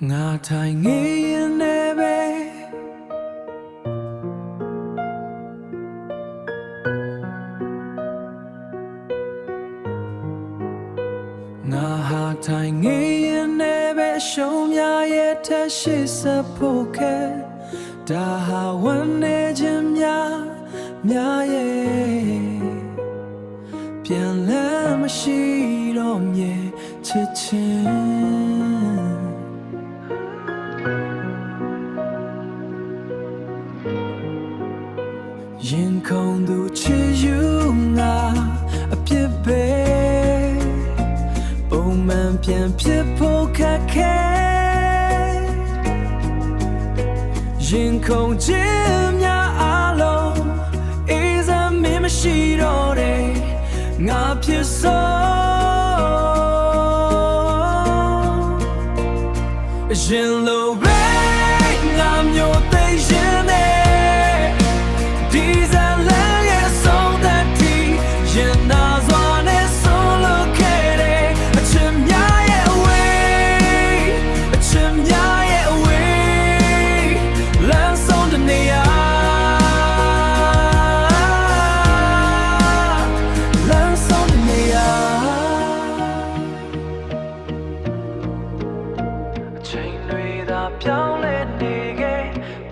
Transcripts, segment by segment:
ငါထိုင်ငေးရင်လည်းပဲငါဟာထိုင်ငေးရင်လည်းပဲရှုံးများရဲ့ထက်ရှိစဖို့ခဲဒါဟာဝန်နေခြင်းများရဲ့ပြန်လည်မရှိတော့မြဲချစ်ချင်းရင်ခုန်သူချစ်ယူငါအပြစ်ပဲပုံမှန်ပြန်ဖြစ်ဖို့ခက်ခဲရင်ခုန်ခြင်းများအလုံးအေးစမ်းမင်းမရှိတော့တဲ့ငါဖြစ်ဆုံးရင်လိုပဲငါမျိုးသိရင်နဲ့ဒီဇလန်ရဲ့ဆုံးသက်တီရင်နာစွာနဲ့ဆုံးလို့ခဲ့တဲ့အချစ်များရဲ့ဝေးအချစ်များရဲ့ဝေးလမ်းဆုံးတဲ့နေရာလမ်းဆုံးတဲ့နေရာအချိန်တွေသာပြောင်းလဲနေခဲ့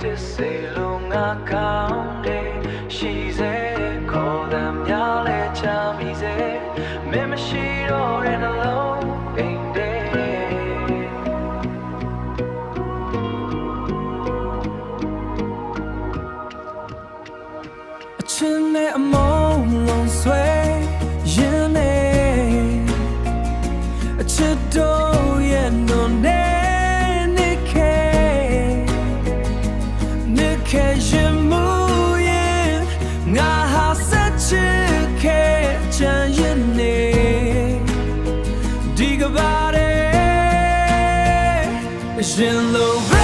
တစ်စိတ်လုံးငါကောင်းတယ်ရှိစေခေါ်themများလဲချမိစေမင်းမရှိတော့တဲ့နှလုံးအိမ်တဲ့အချင်းနဲ့အမုန်းလုံးဆွဲရင်နဲ့အချစ်တို့ရဲ့နုံနဲ့နိခေရင်မူရင်ငါဟာဆက်ချစ်ခဲ့ချင်ရင်နေဒီကဘာရဲ့ရင်လို